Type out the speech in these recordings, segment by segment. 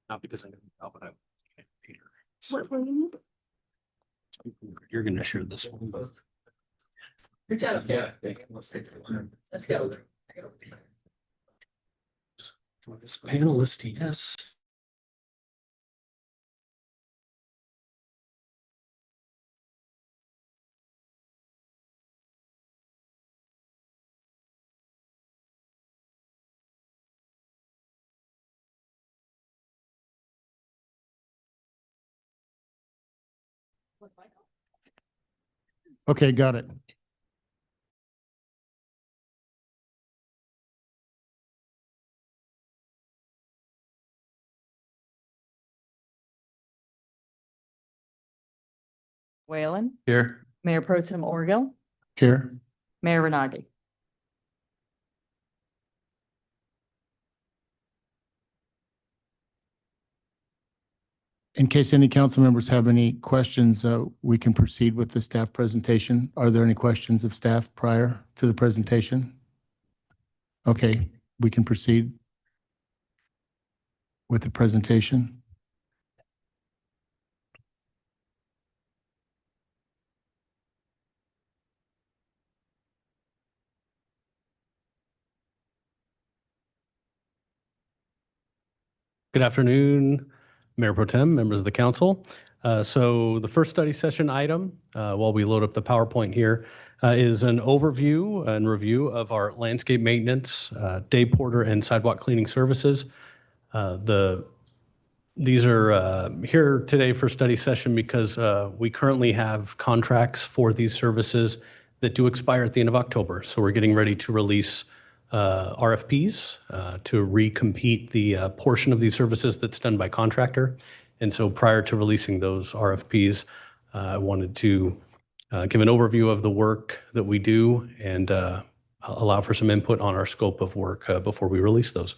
Not because I know how, but I. Peter. What will you need? You're gonna share this one. Good job. Yeah. Let's go. This panelist, yes. Okay, got it. Whalen, Here. Mayor Pro Tem Orgill, Here. Mayor Renagi. In case any council members have any questions, we can proceed with the staff presentation. Are there any questions of staff prior to the presentation? Okay, we can proceed with the presentation. Good afternoon, Mayor Pro Tem, members of the council. So the first study session item, while we load up the PowerPoint here, is an overview and review of our landscape maintenance, day porter and sidewalk cleaning services. These are here today for study session because we currently have contracts for these services that do expire at the end of October. So we're getting ready to release RFPs to recompete the portion of these services that's done by contractor. And so prior to releasing those RFPs, I wanted to give an overview of the work that we do and allow for some input on our scope of work before we release those.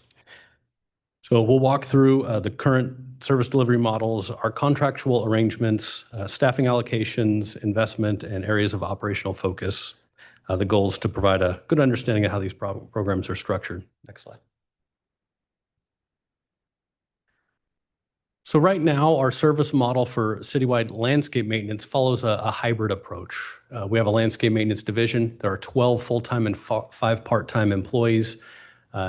So we'll walk through the current service delivery models, our contractual arrangements, staffing allocations, investment, and areas of operational focus. The goal is to provide a good understanding of how these programs are structured. Next slide. So right now, our service model for citywide landscape maintenance follows a hybrid approach. We have a landscape maintenance division. There are 12 full-time and 5 part-time employees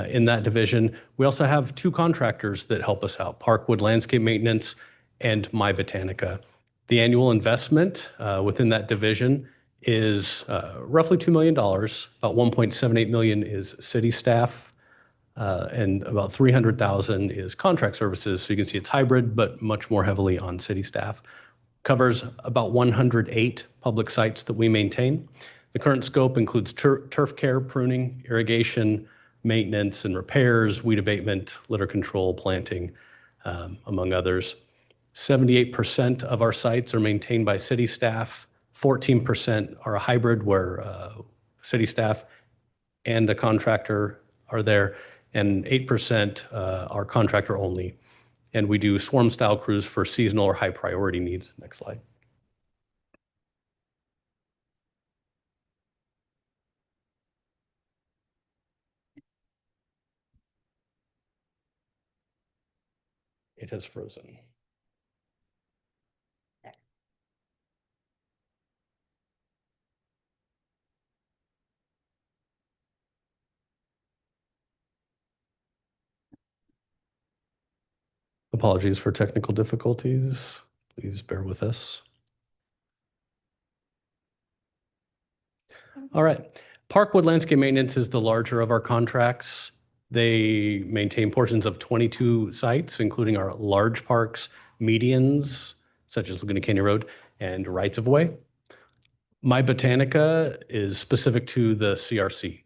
in that division. We also have 2 contractors that help us out, Parkwood Landscape Maintenance and My Botanica. The annual investment within that division is roughly $2 million. About $1.78 million is city staff, and about $300,000 is contract services. So you can see it's hybrid, but much more heavily on city staff. Covers about 108 public sites that we maintain. The current scope includes turf care, pruning, irrigation, maintenance and repairs, weed abatement, litter control, planting, among others. 78% of our sites are maintained by city staff. 14% are a hybrid where city staff and a contractor are there, and 8% are contractor only. And we do swarm style crews for seasonal or high priority needs. Next slide. It has frozen. Apologies for technical difficulties. Please bear with us. All right. Parkwood Landscape Maintenance is the larger of our contracts. They maintain portions of 22 sites, including our large parks, medians, such as Laguna Canyon Road, and rights of way. My Botanica is specific to the CRC.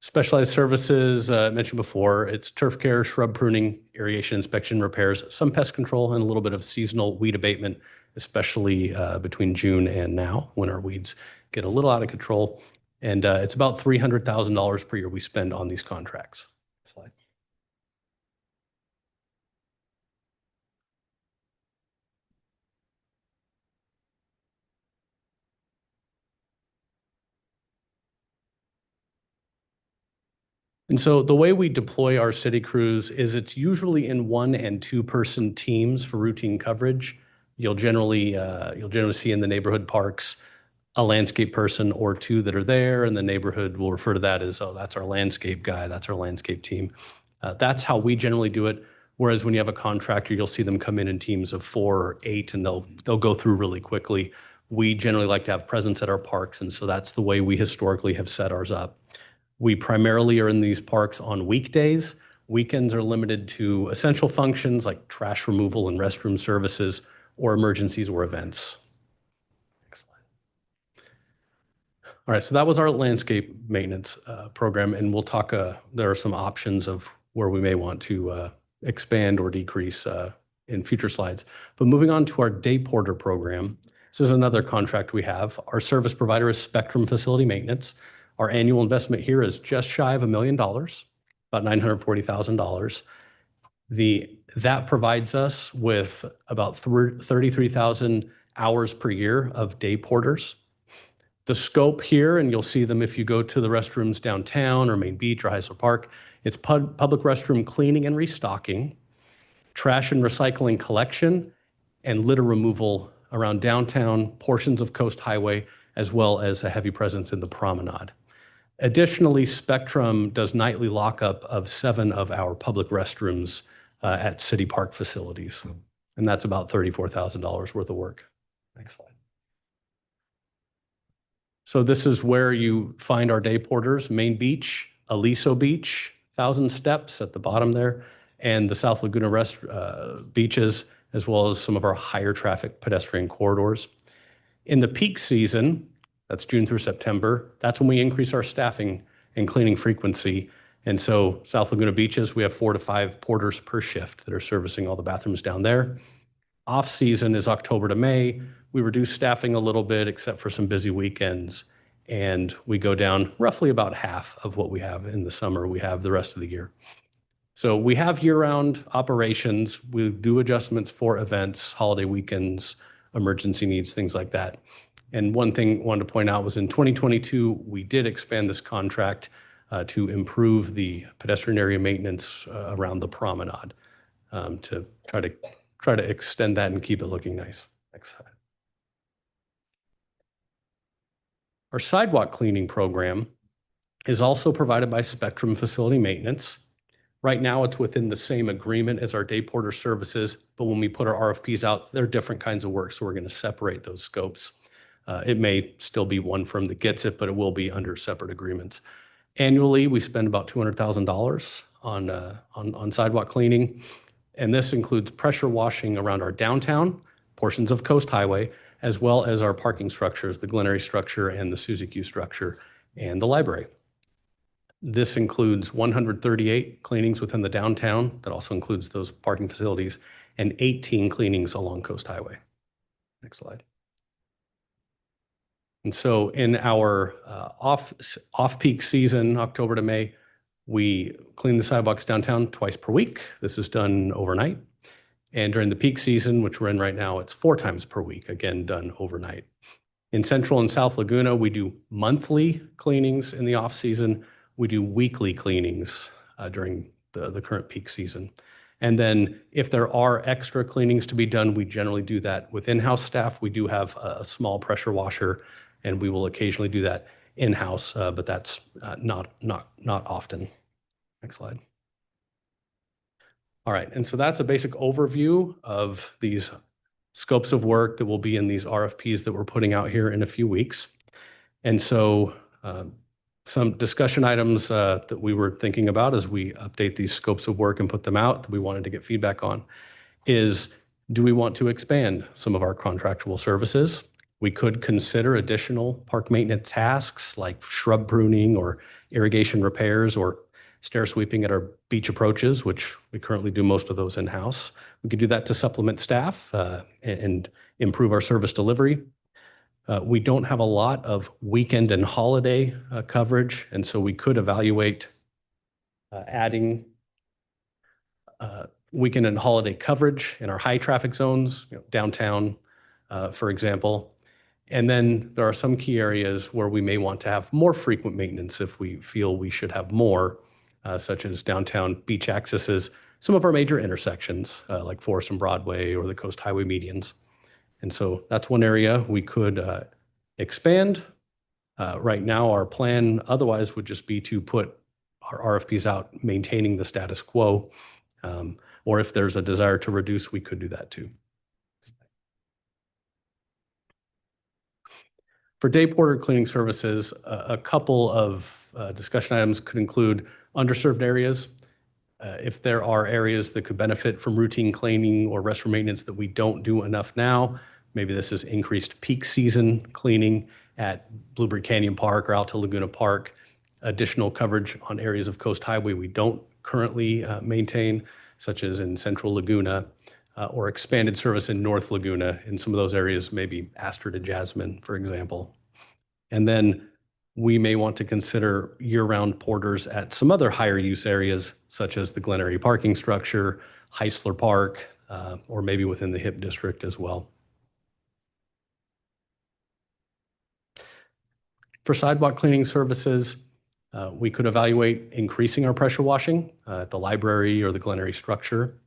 Specialized services, mentioned before, it's turf care, shrub pruning, irrigation inspection, repairs, some pest control, and a little bit of seasonal weed abatement, especially between June and now when our weeds get a little out of control. And it's about $300,000 per year we spend on these contracts. Slide. And so the way we deploy our city crews is it's usually in 1- and 2-person teams for routine coverage. You'll generally see in the neighborhood parks a landscape person or 2 that are there, and the neighborhood will refer to that as, oh, that's our landscape guy, that's our landscape team. That's how we generally do it. Whereas when you have a contractor, you'll see them come in teams of 4 or 8, and they'll go through really quickly. We generally like to have presence at our parks, and so that's the way we historically have set ours up. We primarily are in these parks on weekdays. Weekends are limited to essential functions like trash removal and restroom services or emergencies or events. Next slide. All right, so that was our landscape maintenance program, and we'll talk, there are some options of where we may want to expand or decrease in future slides. But moving on to our day porter program, this is another contract we have. Our service provider is Spectrum Facility Maintenance. Our annual investment here is just shy of $1 million, about $940,000. That provides us with about 33,000 hours per year of day porters. The scope here, and you'll see them if you go to the restrooms downtown or Main Beach or Heisler Park, it's public restroom cleaning and restocking, trash and recycling collection, and litter removal around downtown, portions of Coast Highway, as well as a heavy presence in the promenade. Additionally, Spectrum does nightly lockup of 7 of our public restrooms at city park facilities. And that's about $34,000 worth of work. Next slide. So this is where you find our day porters: Main Beach, Aliso Beach, 1,000 Steps at the bottom there, and the South Laguna beaches, as well as some of our higher traffic pedestrian corridors. In the peak season, that's June through September, that's when we increase our staffing and cleaning frequency. And so South Laguna beaches, we have 4 to 5 porters per shift that are servicing all the bathrooms down there. Off season is October to May. We reduce staffing a little bit, except for some busy weekends. And we go down roughly about half of what we have in the summer. We have the rest of the year. So we have year-round operations. We do adjustments for events, holiday weekends, emergency needs, things like that. And one thing I wanted to point out was in 2022, we did expand this contract to improve the pedestrian area maintenance around the promenade to try to extend that and keep it looking nice. Next slide. Our sidewalk cleaning program is also provided by Spectrum Facility Maintenance. Right now, it's within the same agreement as our day porter services, but when we put our RFPs out, they're different kinds of work, so we're going to separate those scopes. It may still be one firm that gets it, but it will be under separate agreements. Annually, we spend about $200,000 on sidewalk cleaning, and this includes pressure washing around our downtown, portions of Coast Highway, as well as our parking structures, the Glen Eyrie structure and the Suzy Q structure, and the library. This includes 138 cleanings within the downtown. That also includes those parking facilities, and 18 cleanings along Coast Highway. Next slide. And so in our off-peak season, October to May, we clean the sidewalks downtown twice per week. This is done overnight. And during the peak season, which we're in right now, it's 4 times per week, again, done overnight. In Central and South Laguna, we do monthly cleanings in the off-season. We do weekly cleanings during the current peak season. And then if there are extra cleanings to be done, we generally do that with in-house staff. We do have a small pressure washer, and we will occasionally do that in-house, but that's not often. Next slide. All right, and so that's a basic overview of these scopes of work that will be in these RFPs that we're putting out here in a few weeks. And so some discussion items that we were thinking about as we update these scopes of work and put them out that we wanted to get feedback on is, do we want to expand some of our contractual services? We could consider additional park maintenance tasks like shrub pruning or irrigation repairs or stair sweeping at our beach approaches, which we currently do most of those in-house. We could do that to supplement staff and improve our service delivery. We don't have a lot of weekend and holiday coverage, and so we could evaluate adding weekend and holiday coverage in our high traffic zones, downtown, for example. And then there are some key areas where we may want to have more frequent maintenance if we feel we should have more. such as downtown beach accesses, some of our major intersections, like Forest and Broadway or the Coast Highway medians. And so that's one area we could expand. Right now, our plan otherwise would just be to put our RFPs out, maintaining the status quo. Or if there's a desire to reduce, we could do that too. For day porter cleaning services, a couple of discussion items could include underserved areas. If there are areas that could benefit from routine cleaning or restroom maintenance that we don't do enough now, maybe this is increased peak season cleaning at Blueberry Canyon Park or Alta Laguna Park, additional coverage on areas of Coast Highway we don't currently maintain, such as in Central Laguna, or expanded service in North Laguna. In some of those areas, maybe Astor to Jasmine, for example. And then we may want to consider year-round porters at some other higher use areas, such as the Glen Eyrie parking structure, Heisler Park, or maybe within the HIP district as well. For sidewalk cleaning services, we could evaluate increasing our pressure washing at the library or the Glen Eyrie structure,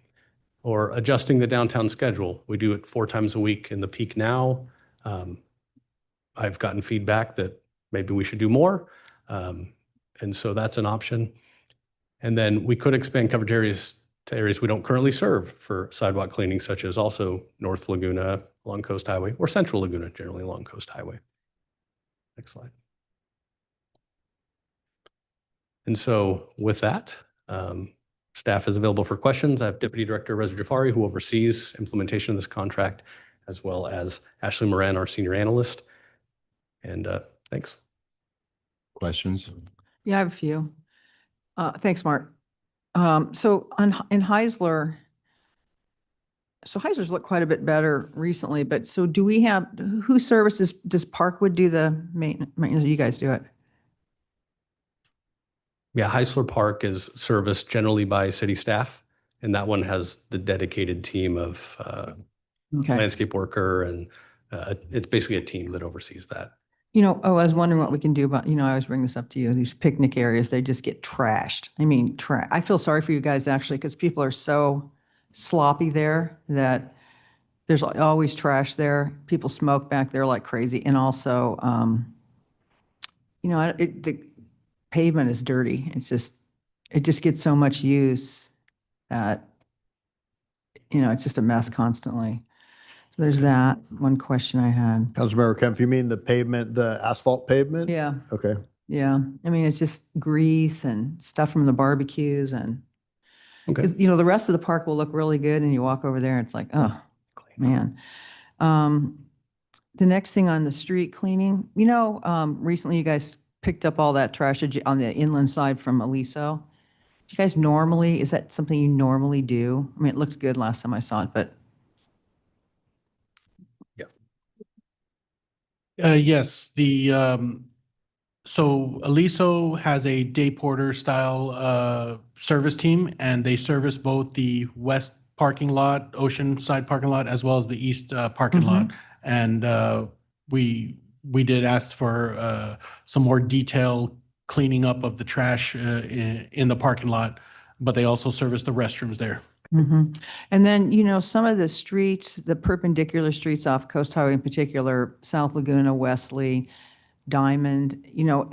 or adjusting the downtown schedule. We do it 4 times a week in the peak now. I've gotten feedback that maybe we should do more. And so that's an option. And then we could expand coverage areas to areas we don't currently serve for sidewalk cleaning, such as also North Laguna along Coast Highway, or Central Laguna generally along Coast Highway. Next slide. And so with that, staff is available for questions. I have Deputy Director Reza Jafari, who oversees implementation of this contract, as well as Ashley Moran, our Senior Analyst. And thanks. Questions? Yeah, I have a few. Thanks, Mark. So in Heisler, so Heisler's looked quite a bit better recently, but so do we have, who services, does Parkwood do the maintenance? You guys do it? Yeah, Heisler Park is serviced generally by city staff, and that one has the dedicated team of Okay. landscape worker, and it's basically a team that oversees that. You know, I was wondering what we can do about, I always bring this up to you, these picnic areas, they just get trashed. I mean, I feel sorry for you guys actually, because people are so sloppy there that there's always trash there. People smoke back there like crazy. And also, the pavement is dirty. It just gets so much use that, it's just a mess constantly. So there's that one question I had. Councilmember Kempf, you mean the pavement, the asphalt pavement? Yeah. Okay. Yeah, I mean, it's just grease and stuff from the barbecues and, Okay. 'cause, the rest of the park will look really good and you walk over there, it's like, oh, man. The next thing on the street cleaning, recently you guys picked up all that trash on the inland side from Aliso. Do you guys normally, is that something you normally do? I mean, it looked good last time I saw it, but Yes, so Aliso has a day porter style service team, and they service both the west parking lot, Oceanside parking lot, as well as the east parking lot. And we did ask for some more detailed cleaning up of the trash in the parking lot, but they also service the restrooms there. And then, some of the streets, the perpendicular streets off Coast Highway in particular, South Laguna, Wesley, Diamond,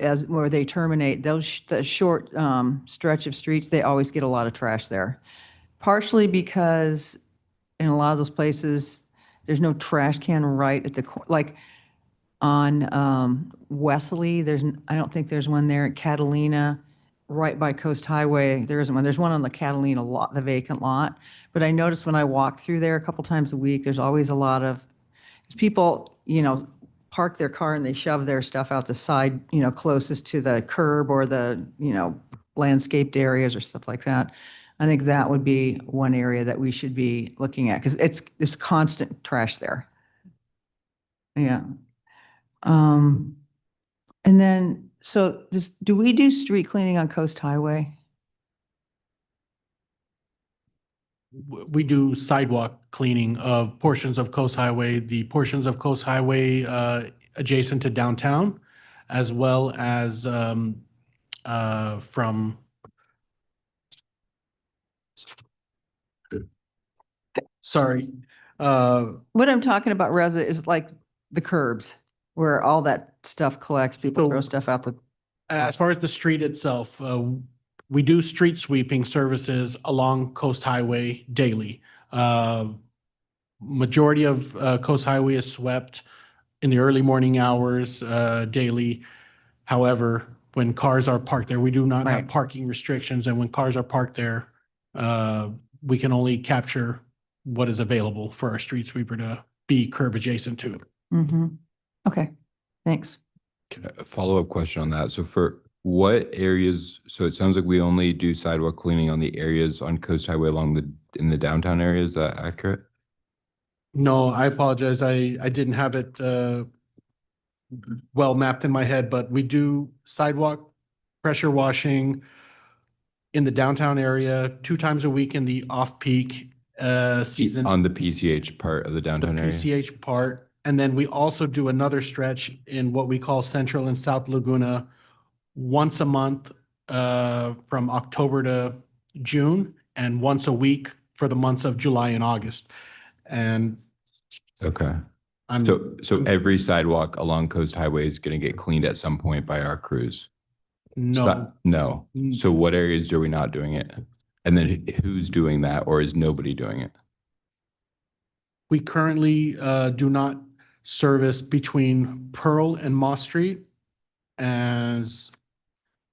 as where they terminate, the short stretch of streets, they always get a lot of trash there. Partially because in a lot of those places, there's no trash can right at the, like on Wesley, I don't think there's one there. At Catalina, right by Coast Highway, there isn't one. There's one on the Catalina lot, the vacant lot. But I noticed when I walk through there a couple times a week, there's always a lot of people, park their car and they shove their stuff out the side, closest to the curb or the, landscaped areas or stuff like that. I think that would be one area that we should be looking at because it's constant trash there. Yeah. And then, so do we do street cleaning on Coast Highway? We do sidewalk cleaning of portions of Coast Highway, the portions of Coast Highway adjacent to downtown, as well as from Sorry. What I'm talking about, Reza, is like the curbs where all that stuff collects, people So- throw stuff out the, As far as the street itself, we do street sweeping services along Coast Highway daily. Majority of Coast Highway is swept in the early morning hours daily. However, when cars are parked there, we do not have Right. parking restrictions, and when cars are parked there, we can only capture what is available for our street sweeper to be curb adjacent to. Mhm. Okay, thanks. A follow-up question on that. So for what areas, so it sounds like we only do sidewalk cleaning on the areas on Coast Highway in the downtown area. Is that accurate? No, I apologize. I didn't have it well mapped in my head, but we do sidewalk pressure washing in the downtown area 2 times a week in the off-peak season. On the PCH part of the The downtown area? PCH part. And then we also do another stretch in what we call Central and South Laguna once a month from October to June, and once a week for the months of July and August. And Okay. I'm, So every sidewalk along Coast Highway is going to get cleaned at some point by our crews? It's no, not- No. Mm. So what areas are we not doing it? And then who's doing that, or is nobody doing it? we currently do not service between Pearl and Moss Street, as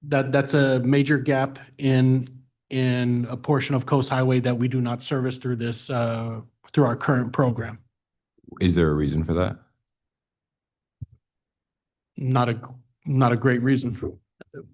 that's a major gap in a portion of Coast Highway that we do not service through this through our current program. Is there a reason for that? Not a great reason for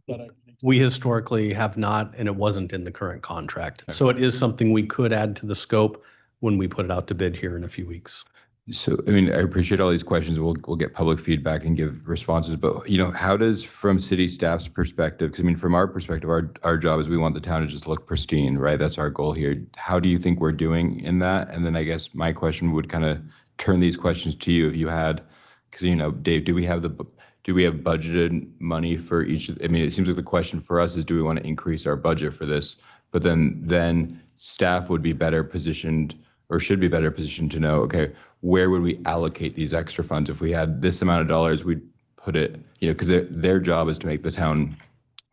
that. We historically have not, and it wasn't in the current contract. So it is something we could add to the scope when we put it out to bid here in a few weeks. So, I mean, I appreciate all these questions. We'll get public feedback and give responses, but how does, from city staff's perspective, because I mean, from our perspective, our job is we want the town to just look pristine, right? That's our goal here. How do you think we're doing in that? And then I guess my question would kind of turn these questions to you if you had, because, Dave, do we have budgeted money for each? I mean, it seems like the question for us is, do we want to increase our budget for this? But then staff would be better positioned, or should be better positioned to know, okay, where would we allocate these extra funds? If we had this amount of dollars, we'd put it, because their job is to make the town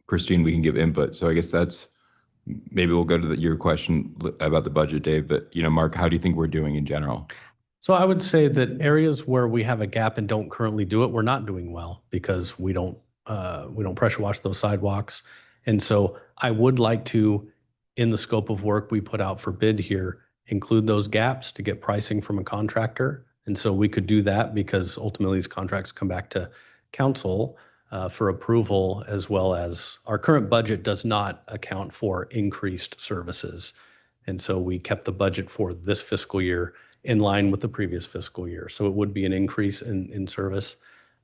pristine, we can give input. So I guess that's, maybe we'll go to your question about the budget, Dave, but Mark, how do you think we're doing in general? So I would say that areas where we have a gap and don't currently do it, we're not doing well because we don't pressure wash those sidewalks. And so I would like to, in the scope of work we put out for bid here, include those gaps to get pricing from a contractor. And so we could do that because ultimately these contracts come back to council for approval, as well as our current budget does not account for increased services. And so we kept the budget for this fiscal year in line with the previous fiscal year. So it would be an increase in service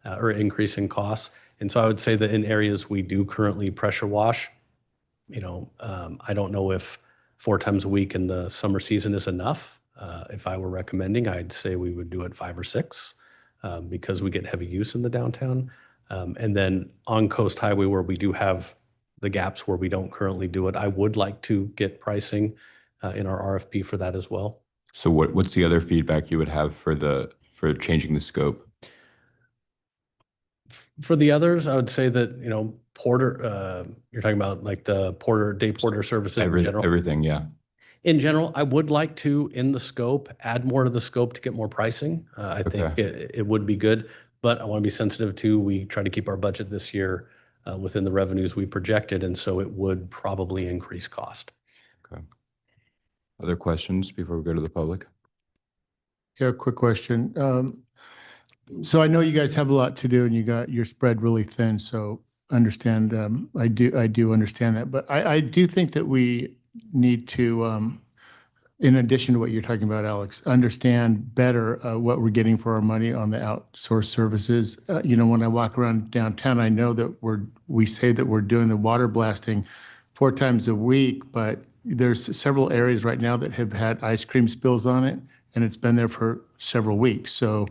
or increase in costs. And so I would say that in areas we do currently pressure wash, I don't know if 4 times a week in the summer season is enough. If I were recommending, I'd say we would do it 5 or 6 because we get heavy use in the downtown. And then on Coast Highway, where we do have the gaps where we don't currently do it, I would like to get pricing in our RFP for that as well. So what's the other feedback you would have for changing the scope? For the others, I would say that, porter, you're talking about like the day porter services in general. Everything, yeah. In general, I would like to, in the scope, add more to the scope to get more pricing. I think it would be good, but I want to be sensitive to, we try to keep our budget this year within the revenues we projected, and so it would probably increase cost. Okay. Other questions before we go to the public? Yeah, quick question. So I know you guys have a lot to do and you're spread really thin, so understand, I do understand that. But I do think that we need to, in addition to what you're talking about, Alex, understand better what we're getting for our money on the outsourced services. When I walk around downtown, I know that we say that we're doing the water blasting 4 times a week, but there's several areas right now that have had ice cream spills on it, and it's been there for several weeks. So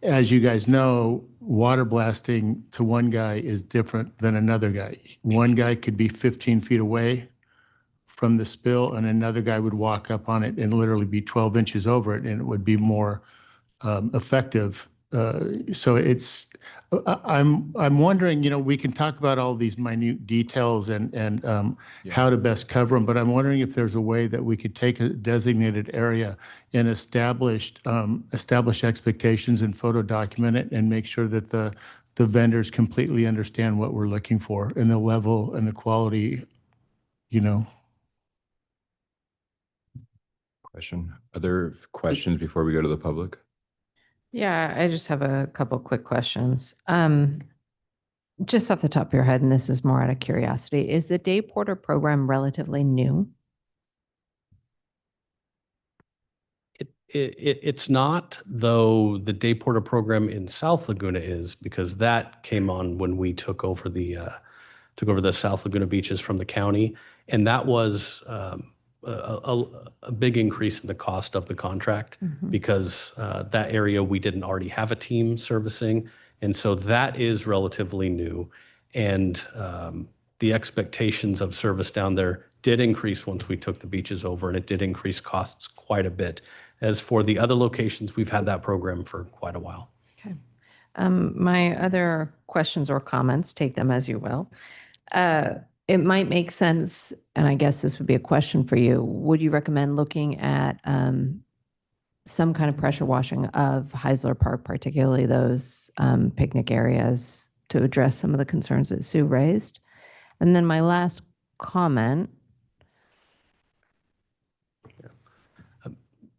as you guys know, water blasting to one guy is different than another guy. One guy could be 15 feet away from the spill, and another guy would walk up on it and literally be 12 inches over it, and it would be more effective. So I'm wondering, we can talk about all these minute details and how to best cover them, but I'm wondering if there's a way that we could take a designated area and establish expectations and photo document it and make sure that the vendors completely understand what we're looking for and the level and the quality, Question. Other questions before we go to the public? Yeah, I just have a couple quick questions. Just off the top of your head, and this is more out of curiosity, is the day porter program relatively new? It's not, though the day porter program in South Laguna is, because that came on when we took over the South Laguna beaches from the county, and that was a big increase in the cost of the contract because that area we didn't already have a team servicing, and so that is relatively new, and the expectations of service down there did increase once we took the beaches over, and it did increase costs quite a bit. As for the other locations, we've had that program for quite a while. Okay. My other questions or comments, take them as you will. It might make sense, and I guess this would be a question for you. Would you recommend looking at some kind of pressure washing of Heisler Park, particularly those picnic areas, to address some of the concerns that Sue raised? And then my last comment.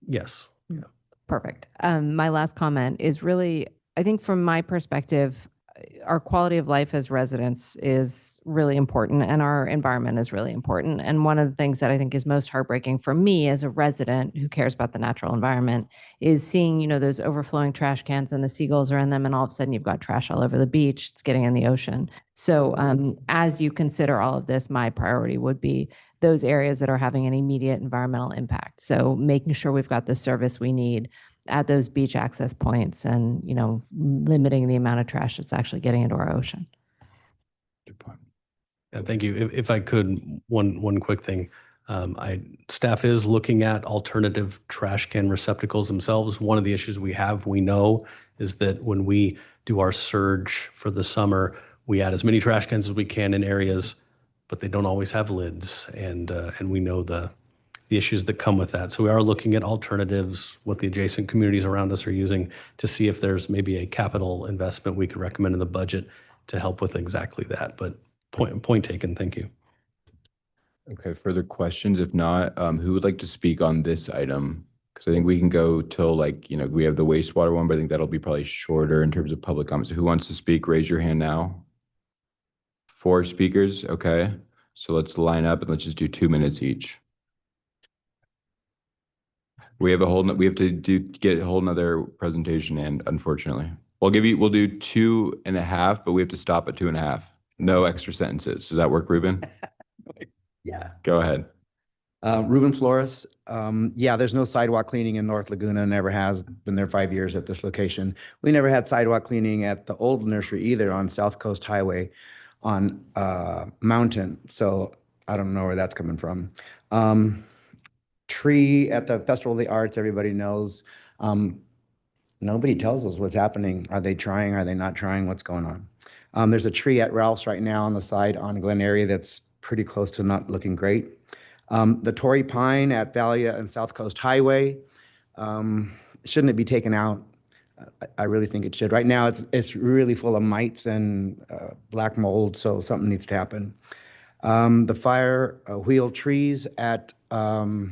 Yes. Perfect. My last comment is really, I think from my perspective, our quality of life as residents is really important and our environment is really important. And one of the things that I think is most heartbreaking for me as a resident who cares about the natural environment is seeing, those overflowing trash cans and the seagulls are in them, and all of a sudden you've got trash all over the beach. It's getting in the ocean. So as you consider all of this, my priority would be those areas that are having an immediate environmental impact. So making sure we've got the service we need at those beach access points and, limiting the amount of trash that's actually getting into our ocean. Good point. Yeah, thank you. If I could, one quick thing. Staff is looking at alternative trash can receptacles themselves. One of the issues we know, is that when we do our surge for the summer, we add as many trash cans as we can in areas, but they don't always have lids, and we know the issues that come with that. So we are looking at alternatives, what the adjacent communities around us are using, to see if there's maybe a capital investment we could recommend in the budget to help with exactly that. But point taken. Thank you. Okay, further questions? If not, who would like to speak on this item? Because I think we can go till we have the wastewater one, but I think that'll be probably shorter in terms of public comments. So who wants to speak? Raise your hand now. 4 speakers. Okay. So let's line up and let's just do 2 minutes each. We have to get a whole nother presentation, and unfortunately, we'll do 2.5, but we have to stop at 2.5. No extra sentences. Does that work, Ruben? Yeah. Go ahead. Ruben Flores. Yeah, there's no sidewalk cleaning in North Laguna. Never has been there 5 years at this location. We never had sidewalk cleaning at the old nursery either on South Coast Highway on Mountain. So I don't know where that's coming from. Tree at the Festival of the Arts, everybody knows. Nobody tells us what's happening. Are they trying? Are they not trying? What's going on? There's a tree at Ralph's right now on the side on Glen Area that's pretty close to not looking great. The Torrey Pine at Thalia and South Coast Highway, shouldn't it be taken out? I really think it should. Right now, it's really full of mites and black mold, so something needs to happen. The fire wheel trees at taco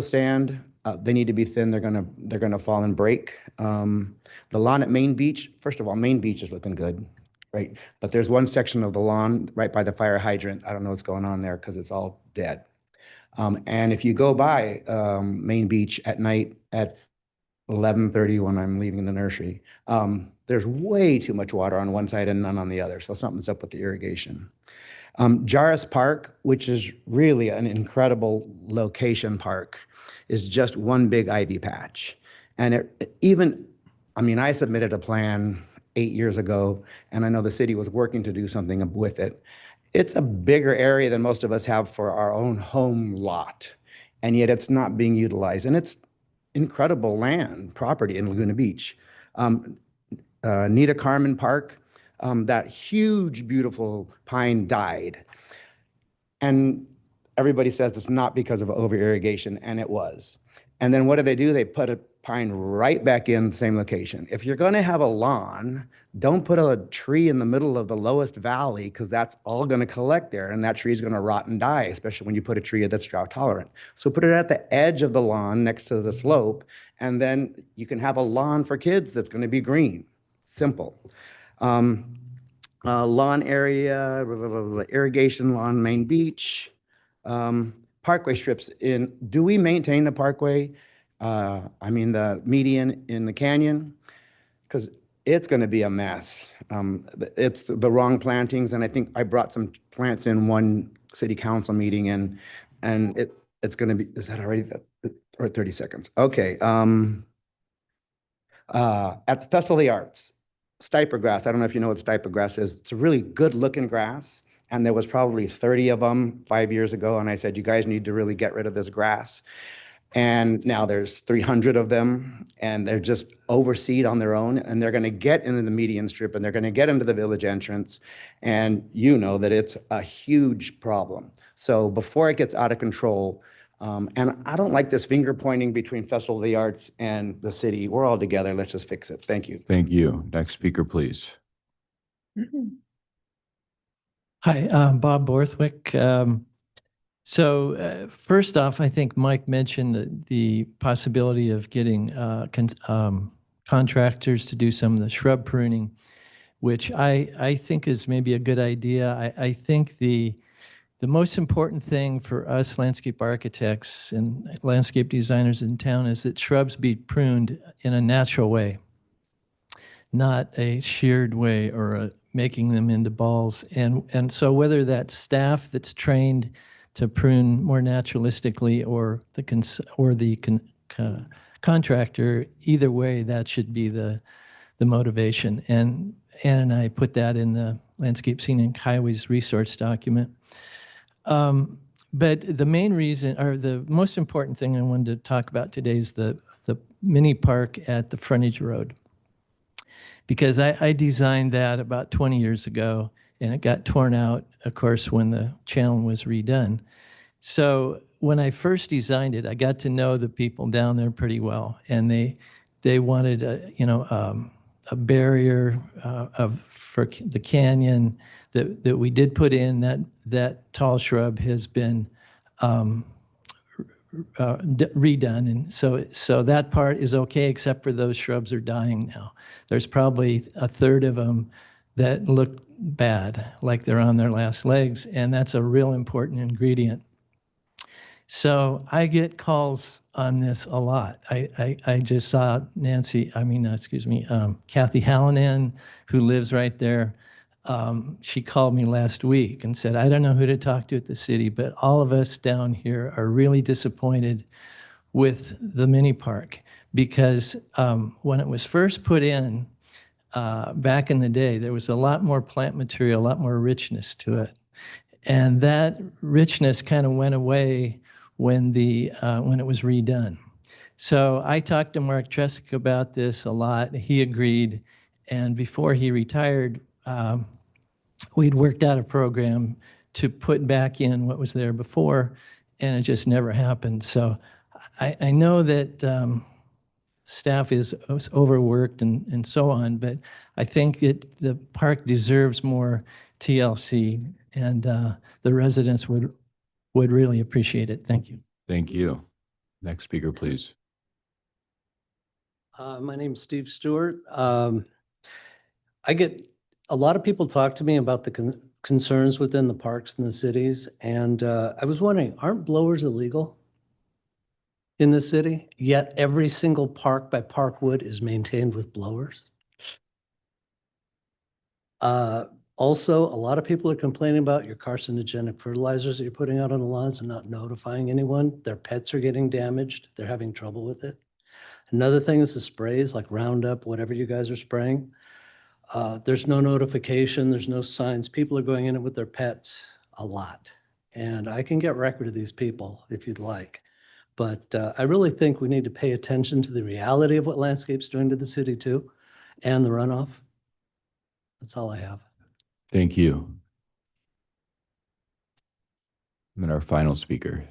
stand, they need to be thin. They're gonna fall and break. The lawn at Main Beach, first of all, Main Beach is looking good, right? But there's one section of the lawn right by the fire hydrant. I don't know what's going on there because it's all dead. And if you go by Main Beach at night at 11:30 when I'm leaving the nursery, there's way too much water on one side and none on the other. So something's up with the irrigation. Jarris Park, which is really an incredible location park, is just one big ivy patch. And I submitted a plan 8 years ago, and I know the city was working to do something with it. It's a bigger area than most of us have for our own home lot, and yet it's not being utilized. And it's incredible land, property in Laguna Beach. Nita Carmen Park, that huge, beautiful pine died. And everybody says it's not because of over irrigation, and it was. And then what do? They put a pine right back in the same location. If you're going to have a lawn, don't put a tree in the middle of the lowest valley, because that's all going to collect there, and that tree is going to rot and die, especially when you put a tree that's drought tolerant. So put it at the edge of the lawn next to the slope, and then you can have a lawn for kids that's going to be green. Simple. Lawn area, irrigation lawn, main beach, parkway strips do we maintain the parkway? I mean, the median in the canyon, because it's going to be a mess. It's the wrong plantings, and I think I brought some plants in one city council meeting, and it's going to be, is that already, or 30 seconds? Okay. At the Festival of the Arts, stiper grass. I don't know if you know what stiper grass is. It's a really good looking grass. And there was probably 30 of them 5 years ago. And I said, you guys need to really get rid of this grass. And now there's 300 of them, and they're just overseed on their own. And they're going to get into the median strip, and they're going to get into the village entrance. And you know that it's a huge problem. So before it gets out of control, and I don't like this finger pointing between Festival of the Arts and the city. We're all together. Let's just fix it. Thank you. Thank you. Next speaker, please. Hi, Bob Borthwick. First off, I think Mike mentioned the possibility of getting contractors to do some of the shrub pruning, which I think is maybe a good idea. I think the most important thing for us landscape architects and landscape designers in town is that shrubs be pruned in a natural way, not a sheared way or making them into balls. And so whether that's staff that's trained to prune more naturalistically or the contractor, either way, that should be the motivation. And Ann and I put that in the Landscape Scenic Highways resource document. But the main reason, or the most important thing I wanted to talk about today is the mini park at the frontage road. Because I designed that about 20 years ago, and it got torn out, of course, when the channel was redone. So when I first designed it, I got to know the people down there pretty well, and they wanted a barrier for the canyon that we did put in. That tall shrub has been redone, and so that part is okay, except for those shrubs are dying now. There's probably a third of them that look bad, like they're on their last legs, and that's a real important ingredient. So I get calls on this a lot. I just saw Kathy Hallinan, who lives right there. She called me last week and said, I don't know who to talk to at the city, but all of us down here are really disappointed with the mini park, because when it was first put in back in the day, there was a lot more plant material, a lot more richness to it. And that richness kind of went away when it was redone. So I talked to Mark Tresick about this a lot. He agreed. And before he retired, we'd worked out a program to put back in what was there before, and it just never happened. So I know that staff is overworked and so on, but I think the park deserves more TLC, and the residents would really appreciate it. Thank you. Thank you. Next speaker, please. My name's Steve Stewart. I get a lot of people talk to me about the concerns within the parks in the cities, and I was wondering, aren't blowers illegal in the city? Yet every single park by Parkwood is maintained with blowers. Also, a lot of people are complaining about your carcinogenic fertilizers that you're putting out on the lawns and not notifying anyone. Their pets are getting damaged. They're having trouble with it. Another thing is the sprays like Roundup, whatever you guys are spraying. There's no notification, there's no signs. People are going in it with their pets a lot. And I can get record of these people if you'd like. But I really think we need to pay attention to the reality of what landscape's doing to the city too, and the runoff. That's all I have. Thank you. And then our final speaker.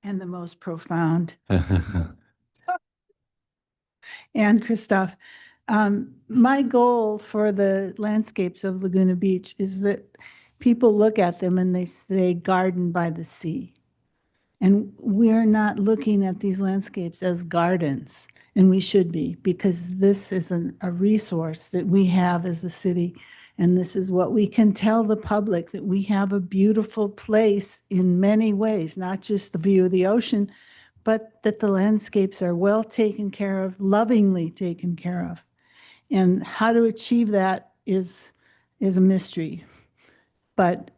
And the most profound. And Christoph, my goal for the landscapes of Laguna Beach is that people look at them and they say garden by the sea. And we're not looking at these landscapes as gardens, and we should be, because this is a resource that we have as a city. And this is what we can tell the public, that we have a beautiful place in many ways, not just the view of the ocean, but that the landscapes are well taken care of, lovingly taken care of. And how to achieve that is a mystery. But,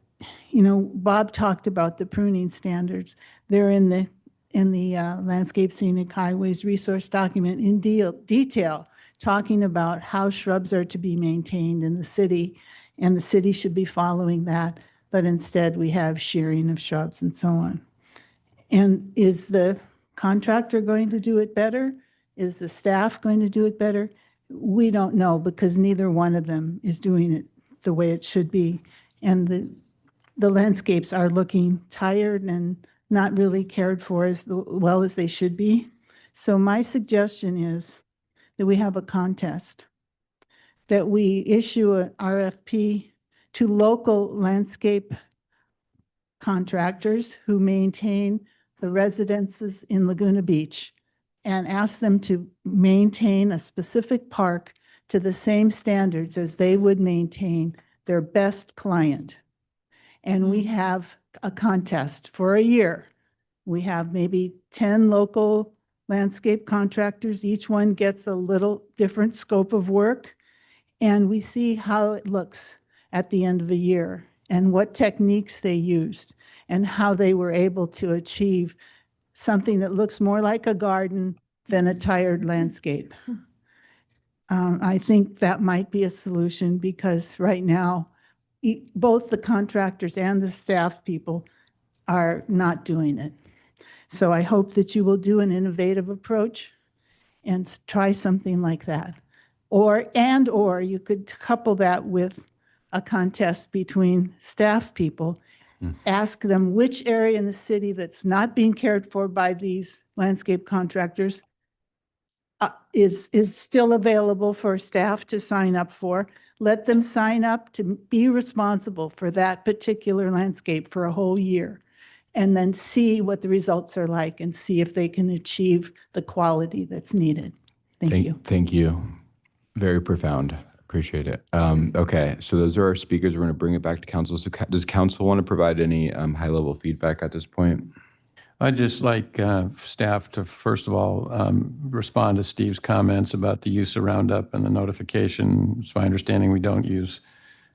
you know, Bob talked about the pruning standards. They're in the Landscape Scenic Highways resource document in detail, talking about how shrubs are to be maintained in the city, and the city should be following that. But instead, we have shearing of shrubs and so on. And is the contractor going to do it better? Is the staff going to do it better? We don't know, because neither one of them is doing it the way it should be. And the landscapes are looking tired and not really cared for as well as they should be. So my suggestion is that we have a contest, that we issue an RFP to local landscape contractors who maintain the residences in Laguna Beach, and ask them to maintain a specific park to the same standards as they would maintain their best client. And we have a contest for a year. We have maybe 10 local landscape contractors. Each one gets a little different scope of work. And we see how it looks at the end of a year, and what techniques they used, and how they were able to achieve something that looks more like a garden than a tired landscape. I think that might be a solution, because right now, both the contractors and the staff people are not doing it. So I hope that you will do an innovative approach and try something like that. Or you could couple that with a contest between staff people. Ask them which area in the city that's not being cared for by these landscape contractors is still available for staff to sign up for. Let them sign up to be responsible for that particular landscape for a whole year, and then see what the results are like, and see if they can achieve the quality that's needed. Thank you. Thank you. Very profound. Appreciate it. Okay, so those are our speakers. We're going to bring it back to council. So does council want to provide any high-level feedback at this point? I'd just like staff to, first of all, respond to Steve's comments about the use of Roundup and the notification. It's my understanding we don't use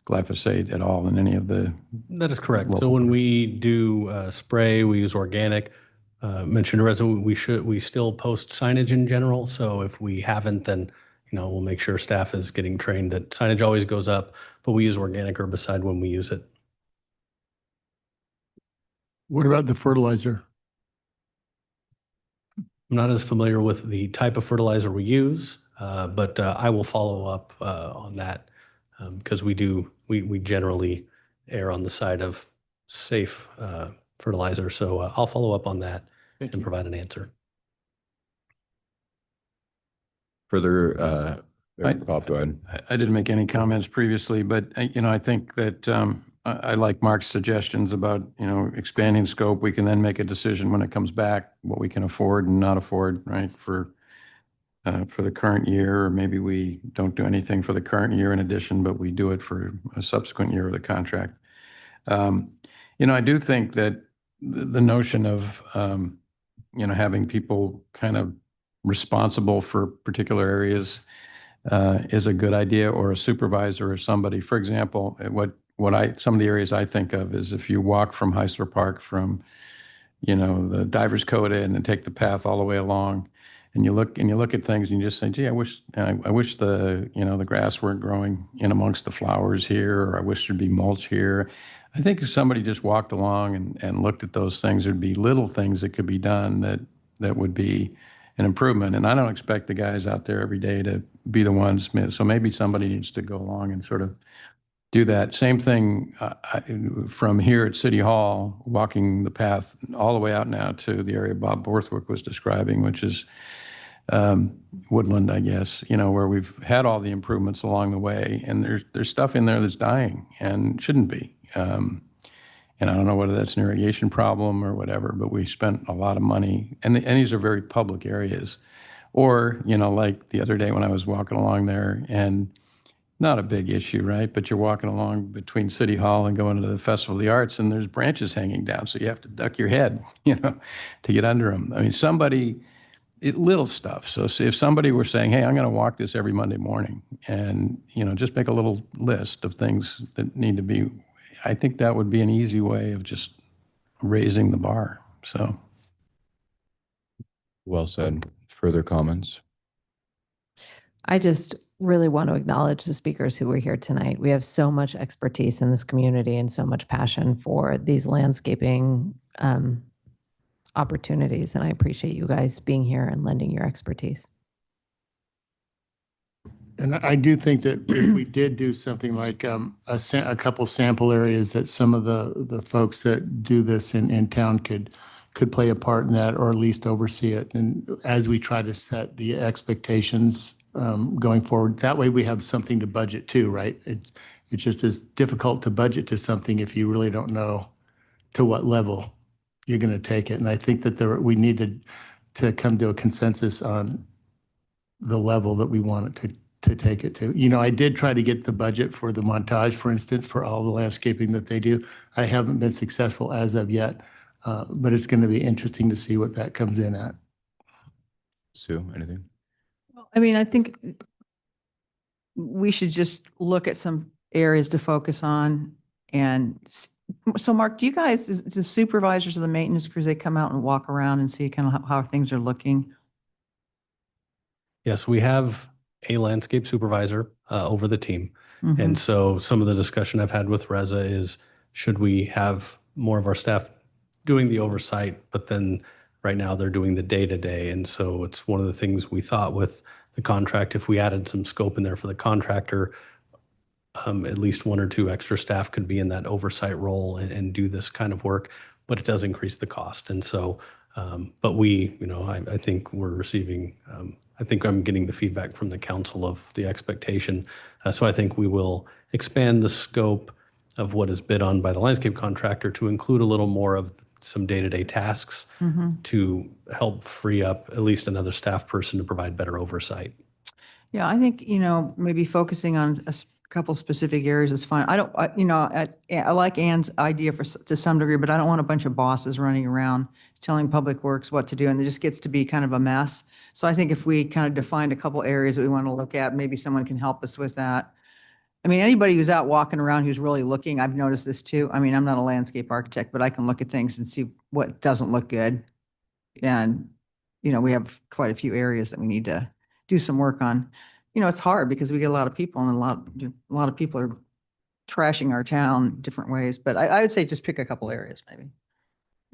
glyphosate at all in any of the... That is correct. So when we do spray, we use organic. Mentioned a resident, we still post signage in general. So if we haven't, then we'll make sure staff is getting trained that signage always goes up, but we use organic herbicide when we use it. What about the fertilizer? I'm not as familiar with the type of fertilizer we use, but I will follow up on that, because we generally err on the side of safe fertilizer. So I'll follow up on that and provide an answer. Further, Bob, go ahead. I didn't make any comments previously, but I think that I like Mark's suggestions about, expanding scope. We can then make a decision when it comes back, what we can afford and not afford, right, for the current year. Or maybe we don't do anything for the current year in addition, but we do it for a subsequent year of the contract. I do think that the notion of, having people kind of responsible for particular areas is a good idea, or a supervisor or somebody. For example, some of the areas I think of is if you walk from Heisler Park from, the Divers Coda and then take the path all the way along, And you look at things and you just say, gee, I wish the, the grass weren't growing in amongst the flowers here, or I wish there'd be mulch here. I think if somebody just walked along and looked at those things, there'd be little things that could be done that would be an improvement. And I don't expect the guys out there every day to be the ones, so maybe somebody needs to go along and sort of do that. Same thing from here at City Hall, walking the path all the way out now to the area Bob Borthwick was describing, which is woodland, I guess, where we've had all the improvements along the way, and there's stuff in there that's dying and shouldn't be. And I don't know whether that's an irrigation problem or whatever, but we spent a lot of money, and these are very public areas. Or, like the other day when I was walking along there, and not a big issue, right? But you're walking along between City Hall and going to the Festival of the Arts, and there's branches hanging down, so you have to duck your head, to get under them. I mean, little stuff. So if somebody were saying, hey, I'm going to walk this every Monday morning, and, just make a little list of things that need to be, I think that would be an easy way of just raising the bar, so. Well said. Further comments? I just really want to acknowledge the speakers who were here tonight. We have so much expertise in this community and so much passion for these landscaping opportunities. And I appreciate you guys being here and lending your expertise. And I do think that if we did do something like a couple sample areas, that some of the folks that do this in town could play a part in that, or at least oversee it. And as we try to set the expectations going forward, that way we have something to budget to, right? It's just as difficult to budget to something if you really don't know to what level you're going to take it. And I think that we need to come to a consensus on the level that we want it to take it to. I did try to get the budget for the Montage, for instance, for all the landscaping that they do. I haven't been successful as of yet, but it's going to be interesting to see what that comes in at. Sue, anything? I mean, I think we should just look at some areas to focus on. And so, Mark, do you guys, the supervisors of the maintenance crews, they come out and walk around and see kind of how things are looking? Yes, we have a landscape supervisor over the team. And so some of the discussion I've had with Reza is, should we have more of our staff doing the oversight, but then right now they're doing the day-to-day. And so it's one of the things we thought with the contract, if we added some scope in there for the contractor, at least one or two extra staff could be in that oversight role and do this kind of work, but it does increase the cost. And so, but we, I think we're receiving, I think I'm getting the feedback from the council of the expectation. So I think we will expand the scope of what is bid on by the landscape contractor to include a little more of some day-to-day tasks to help free up at least another staff person to provide better oversight. Yeah, I think, maybe focusing on a couple specific areas is fine. I like Ann's idea to some degree, but I don't want a bunch of bosses running around telling Public Works what to do, and it just gets to be kind of a mess. So I think if we kind of defined a couple areas that we want to look at, maybe someone can help us with that. I mean, anybody who's out walking around who's really looking, I've noticed this too. I mean, I'm not a landscape architect, but I can look at things and see what doesn't look good. And, we have quite a few areas that we need to do some work on. It's hard because we get a lot of people, and a lot of people are trashing our town different ways. But I would say just pick a couple areas maybe.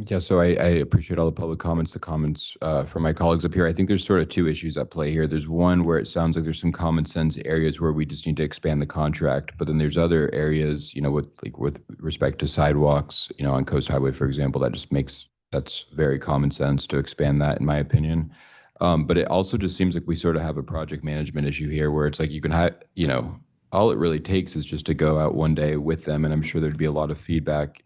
Yeah, so I appreciate all the public comments, the comments from my colleagues up here. I think there's sort of two issues at play here. There's one where it sounds like there's some common sense areas where we just need to expand the contract, but then there's other areas, with respect to sidewalks, on Coast Highway, for example, that's very common sense to expand that, in my opinion. But it also just seems like we sort of have a project management issue here where it's like you can have, all it really takes is just to go out one day with them, and I'm sure there'd be a lot of feedback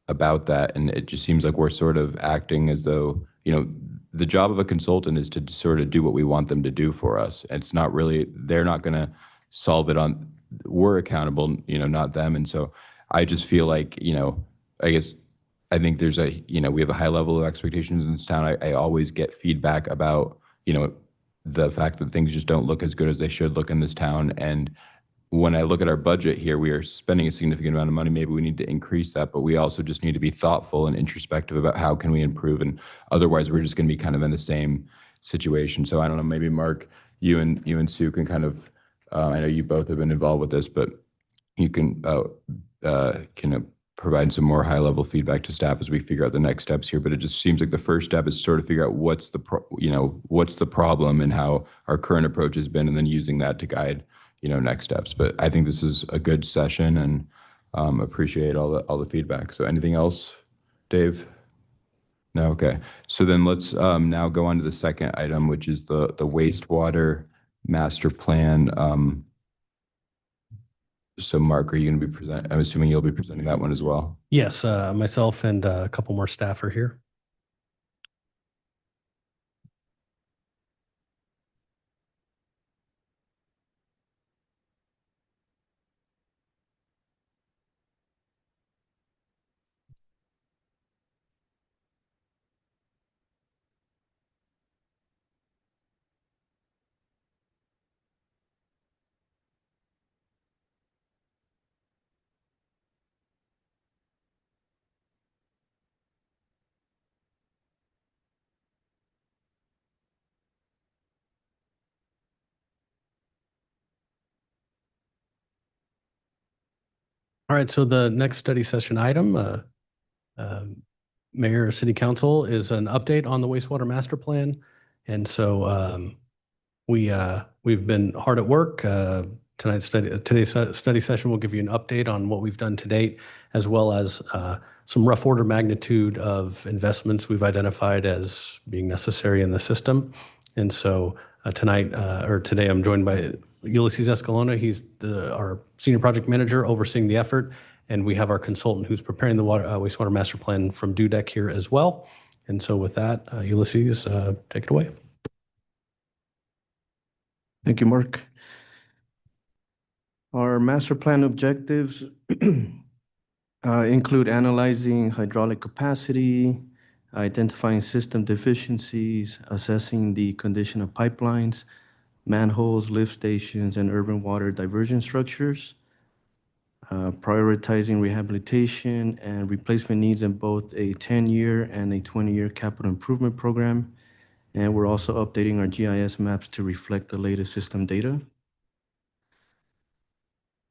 about that. And it just seems like we're sort of acting as though, the job of a consultant is to sort of do what we want them to do for us. It's not really, they're not going to solve it we're accountable, not them. And so I just feel like, I think there's we have a high level of expectations in this town. I always get feedback about, the fact that things just don't look as good as they should look in this town. And when I look at our budget here, we are spending a significant amount of money. Maybe we need to increase that, but we also just need to be thoughtful and introspective about how can we improve. And otherwise, we're just going to be kind of in the same situation. So I don't know, maybe Mark, you and Sue can kind of, I know you both have been involved with this, but you can provide some more high level feedback to staff as we figure out the next steps here. But it just seems like the first step is sort of figure out what's the problem and how our current approach has been, and then using that to guide, next steps. But I think this is a good session, and appreciate all the feedback. So anything else, Dave? No, okay. So then let's now go on to the second item, which is the wastewater master plan. So Mark, are you going to be I'm assuming you'll be presenting that one as well? Yes, myself and a couple more staff are here. All right, so the next study session item, Mayor, City Council, is an update on the wastewater master plan. And so we've been hard at work. Today's study session will give you an update on what we've done to date, as well as some rough order magnitude of investments we've identified as being necessary in the system. And so today I'm joined by Ulysses Escalona. He's our senior project manager overseeing the effort. And we have our consultant who's preparing the wastewater master plan from Dudek here as well. And so with that, Ulysses, take it away. Thank you, Mark. Our master plan objectives include analyzing hydraulic capacity, identifying system deficiencies, assessing the condition of pipelines, manholes, lift stations, and urban water diversion structures, prioritizing rehabilitation and replacement needs in both a 10-year and a 20-year capital improvement program. And we're also updating our GIS maps to reflect the latest system data.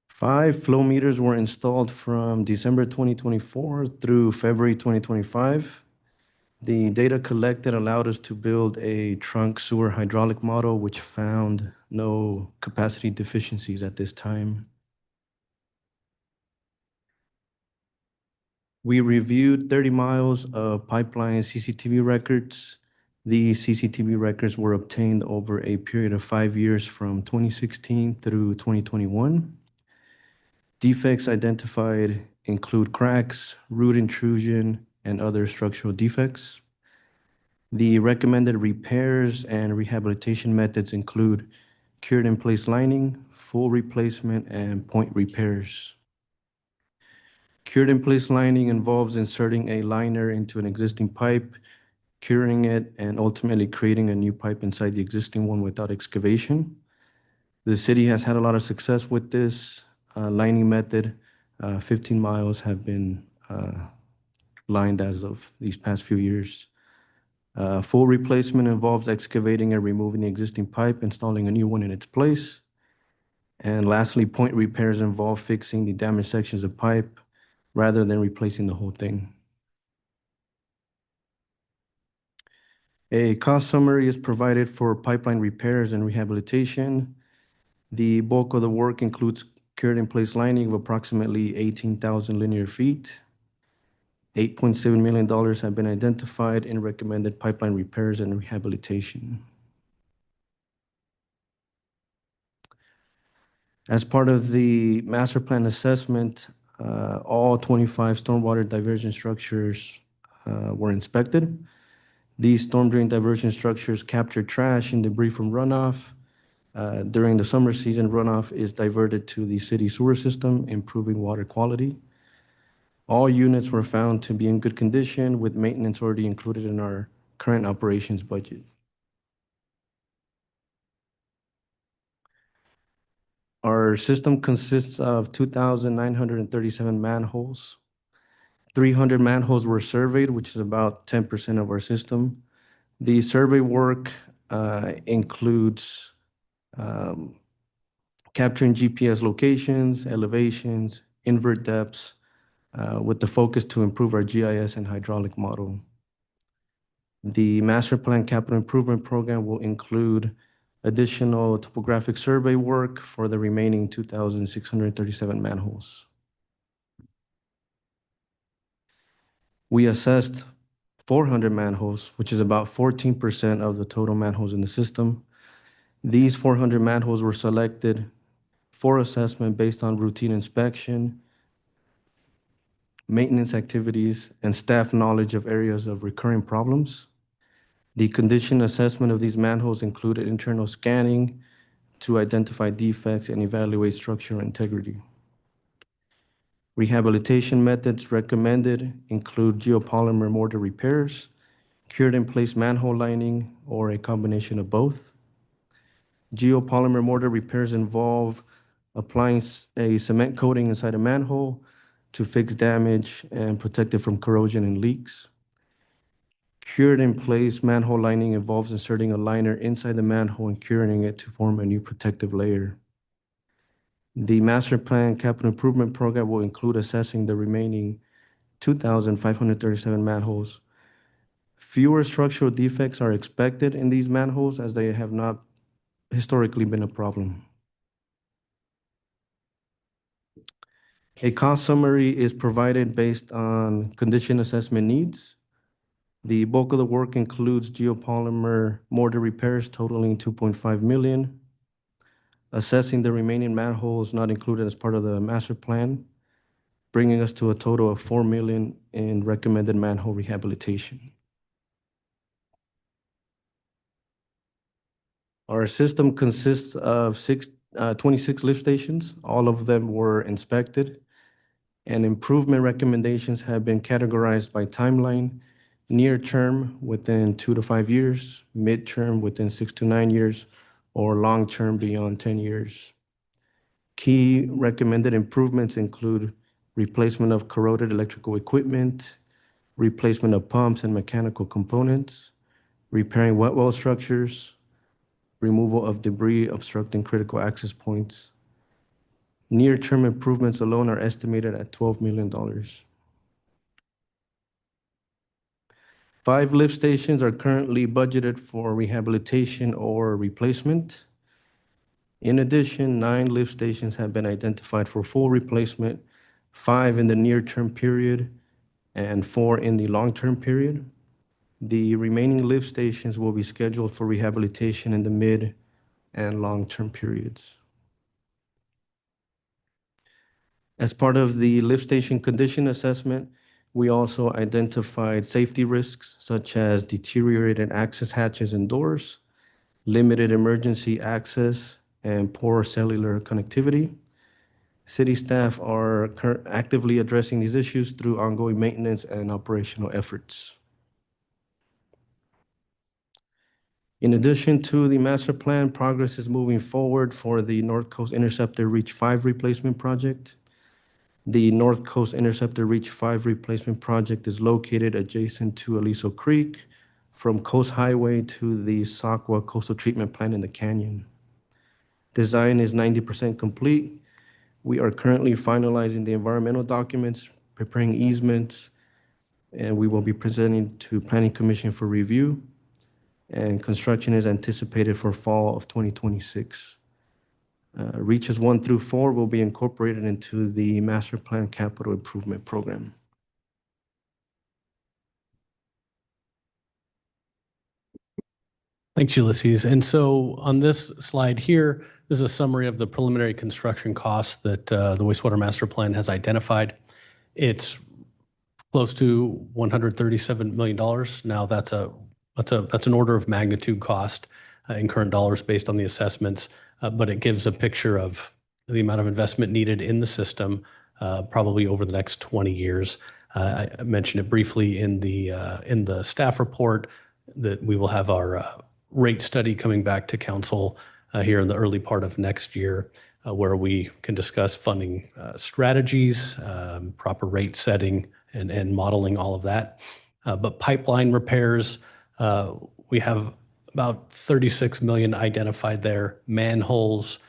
5 flow meters were installed from December 2024 through February 2025. The data collected allowed us to build a trunk sewer hydraulic model, which found no capacity deficiencies at this time. We reviewed 30 miles of pipeline CCTV records. These CCTV records were obtained over a period of 5 years from 2016 through 2021. Defects identified include cracks, root intrusion, and other structural defects. The recommended repairs and rehabilitation methods include cured in place lining, full replacement, and point repairs. Cured in place lining involves inserting a liner into an existing pipe, curing it, and ultimately creating a new pipe inside the existing one without excavation. The city has had a lot of success with this lining method. 15 miles have been lined as of these past few years. Full replacement involves excavating and removing the existing pipe, installing a new one in its place. And lastly, point repairs involve fixing the damaged sections of pipe rather than replacing the whole thing. A cost summary is provided for pipeline repairs and rehabilitation. The bulk of the work includes cured in place lining of approximately 18,000 linear feet. $8.7 million have been identified in recommended pipeline repairs and rehabilitation. As part of the master plan assessment, all 25 stormwater diversion structures were inspected. These storm drain diversion structures capture trash and debris from runoff. During the summer season, runoff is diverted to the city sewer system, improving water quality. All units were found to be in good condition, with maintenance already included in our current operations budget. Our system consists of 2,937 manholes. 300 manholes were surveyed, which is about 10% of our system. The survey work includes capturing GPS locations, elevations, invert depths, with the focus to improve our GIS and hydraulic model. The master plan capital improvement program will include additional topographic survey work for the remaining 2,637 manholes. We assessed 400 manholes, which is about 14% of the total manholes in the system. These 400 manholes were selected for assessment based on routine inspection, maintenance activities, and staff knowledge of areas of recurring problems. The condition assessment of these manholes included internal scanning to identify defects and evaluate structural integrity. Rehabilitation methods recommended include geopolymer mortar repairs, cured in place manhole lining, or a combination of both. Geopolymer mortar repairs involve applying a cement coating inside a manhole to fix damage and protect it from corrosion and leaks. Cured in place manhole lining involves inserting a liner inside the manhole and curing it to form a new protective layer. The master plan capital improvement program will include assessing the remaining 2,537 manholes. Fewer structural defects are expected in these manholes as they have not historically been a problem. A cost summary is provided based on condition assessment needs. The bulk of the work includes geopolymer mortar repairs totaling $2.5 million. Assessing the remaining manholes not included as part of the master plan, bringing us to a total of $4 million in recommended manhole rehabilitation. Our system consists of 26 lift stations. All of them were inspected, and improvement recommendations have been categorized by timeline: near term within 2 to 5 years, mid-term within 6 to 9 years, or long-term beyond 10 years. Key recommended improvements include replacement of corroded electrical equipment, replacement of pumps and mechanical components, repairing wet well structures, removal of debris obstructing critical access points. Near-term improvements alone are estimated at $12 million. 5 lift stations are currently budgeted for rehabilitation or replacement. In addition, 9 lift stations have been identified for full replacement, 5 in the near-term period, and 4 in the long-term period. The remaining lift stations will be scheduled for rehabilitation in the mid and long-term periods. As part of the lift station condition assessment, we also identified safety risks such as deteriorated access hatches and doors, limited emergency access, and poor cellular connectivity. City staff are actively addressing these issues through ongoing maintenance and operational efforts. In addition to the master plan, progress is moving forward for the North Coast Interceptor Reach 5 replacement project. The North Coast Interceptor Reach 5 replacement project is located adjacent to Aliso Creek from Coast Highway to the Saukwa Coastal Treatment Plant in the canyon. Design is 90% complete. We are currently finalizing the environmental documents, preparing easements, and we will be presenting to Planning Commission for review. And construction is anticipated for fall of 2026. Reaches 1 through 4 will be incorporated into the master plan capital improvement program. Thanks, Ulysses. And so on this slide here, this is a summary of the preliminary construction costs that the wastewater master plan has identified. It's close to $137 million. Now that's an order of magnitude cost in current dollars based on the assessments, but it gives a picture of the amount of investment needed in the system, probably over the next 20 years. I mentioned it briefly in the staff report that we will have our rate study coming back to council here in the early part of next year, where we can discuss funding strategies, proper rate setting, and modeling all of that. But pipeline repairs, we have about 36 million identified there, manholes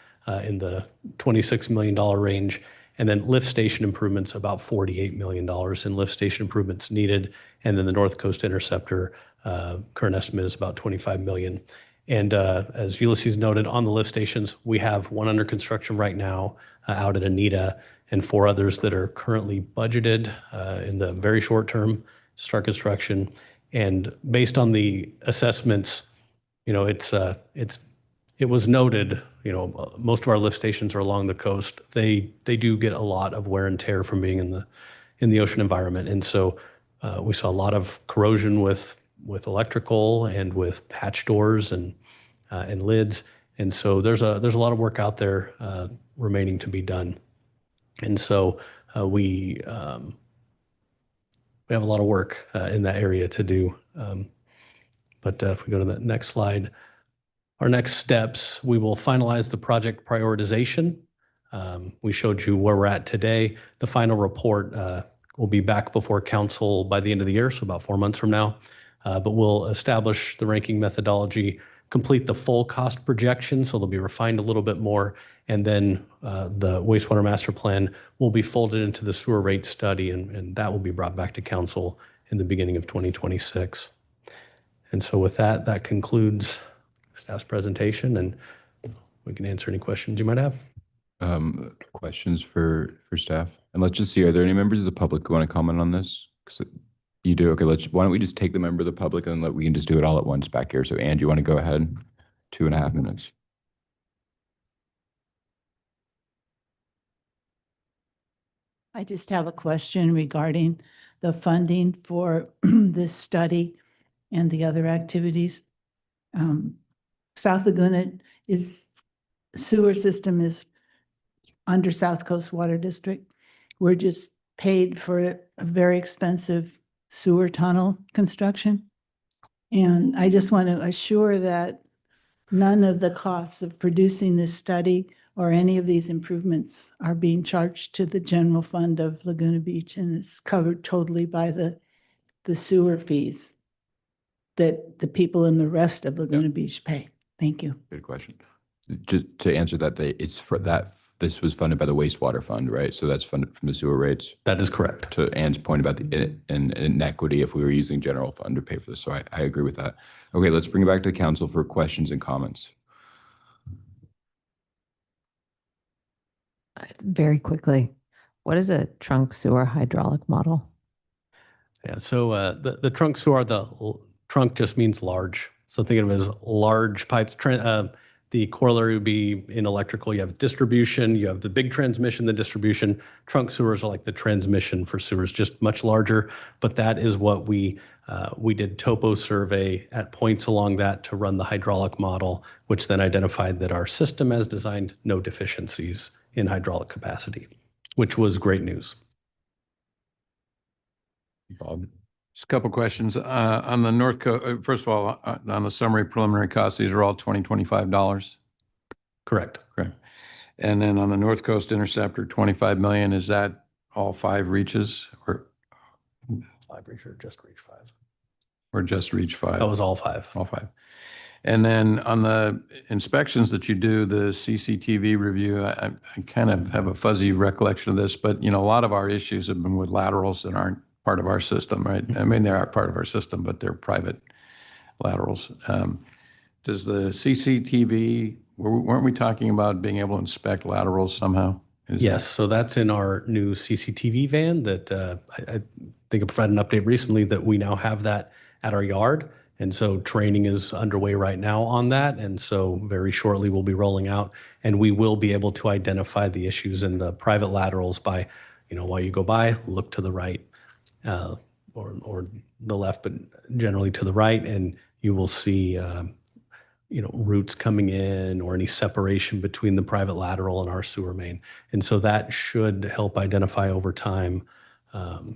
in the $26 million range, and then lift station improvements, about $48 million in lift station improvements needed. And then the North Coast Interceptor, current estimate is about 25 million. And as Ulysses noted, on the lift stations, we have one under construction right now out at Anita, and 4 others that are currently budgeted in the very short term to start construction. And based on the assessments, you know, it was noted, you know, most of our lift stations are along the coast. They do get a lot of wear and tear from being in the ocean environment. And so we saw a lot of corrosion with electrical and with hatch doors and lids. And so there's a lot of work out there remaining to be done. And so we have a lot of work in that area to do. But if we go to the next slide, our next steps, we will finalize the project prioritization. We showed you where we're at today. The final report will be back before council by the end of the year, so about 4 months from now. But we'll establish the ranking methodology, complete the full cost projection, so they'll be refined a little bit more, and then the wastewater master plan will be folded into the sewer rate study, and that will be brought back to council in the beginning of 2026. And so with that, that concludes staff's presentation, and we can answer any questions you might have. Questions for staff? And let's just see, are there any members of the public who want to comment on this? Because you do. Okay, why don't we just take the member of the public and we can just do it all at once back here. So Ann, you want to go ahead? 2.5 minutes. I just have a question regarding the funding for this study and the other activities. South Laguna sewer system is under South Coast Water District. We're just paid for a very expensive sewer tunnel construction. And I just want to assure that none of the costs of producing this study or any of these improvements are being charged to the general fund of Laguna Beach, and it's covered totally by the sewer fees that the people in the rest of Laguna Beach pay. Thank you. Good question. Just to answer that, it's for that. This was funded by the wastewater fund, right? So that's funded from the sewer rates. That is correct. To Ann's point about the inequity, if we were using general fund to pay for this, so I agree with that. Okay, let's bring it back to the council for questions and comments. Very quickly, what is a trunk sewer hydraulic model? Yeah, so the trunk sewer, the trunk just means large. So think of it as large pipes. The corollary would be in electrical, you have distribution, you have the big transmission, the distribution. Trunk sewers are like the transmission for sewers, just much larger. But that is what we did topo survey at points along that to run the hydraulic model, which then identified that our system as designed, no deficiencies in hydraulic capacity, which was great news. Bob? Just a couple questions. On the North Coast, first of all, on the summary preliminary costs, these are all $20-25? Correct. Correct. And then on the North Coast Interceptor, 25 million, is that all 5 reaches or? 5 reach or just reach 5? Or just reach 5? That was all 5. All 5. And then on the inspections that you do, the CCTV review, I kind of have a fuzzy recollection of this, but you know, a lot of our issues have been with laterals that aren't part of our system, right? I mean, they are part of our system, but they're private laterals. Does the CCTV, weren't we talking about being able to inspect laterals somehow? Yes, so that's in our new CCTV van that I think I provided an update recently that we now have that at our yard. And so training is underway right now on that. And so very shortly we'll be rolling out, and we will be able to identify the issues in the private laterals by, you know, while you go by, look to the right. Or the left, but generally to the right, and you will see, you know, roots coming in or any separation between the private lateral and our sewer main. And so that should help identify over time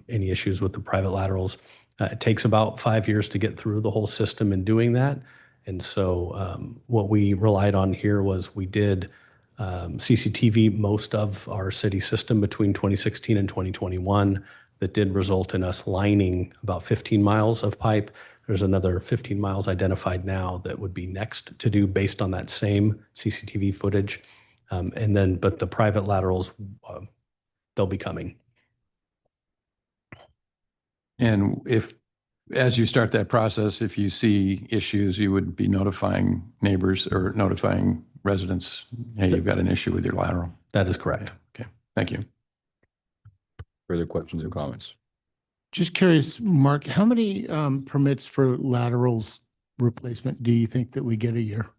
any issues with the private laterals. It takes about 5 years to get through the whole system in doing that. And so what we relied on here was we did CCTV most of our city system between 2016 and 2021. That did result in us lining about 15 miles of pipe. There's another 15 miles identified now that would be next to do based on that same CCTV footage. But the private laterals, they'll be coming. And if, as you start that process, if you see issues, you would be notifying neighbors or notifying residents, hey, you've got an issue with your lateral. That is correct. Yeah, okay, thank you. Further questions or comments? Just curious, Mark, how many permits for laterals replacement do you think that we get a year?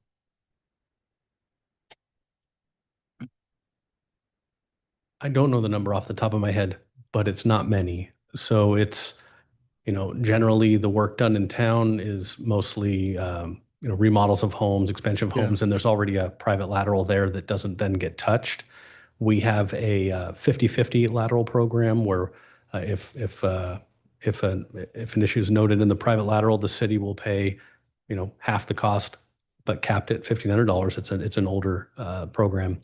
I don't know the number off the top of my head, but it's not many. So it's, generally the work done in town is mostly, remodels of homes, expansion of homes, and there's already a private lateral there that doesn't then get touched. We have a 50-50 lateral program where if an issue is noted in the private lateral, the city will pay, half the cost, but capped at $1,500. It's an older program,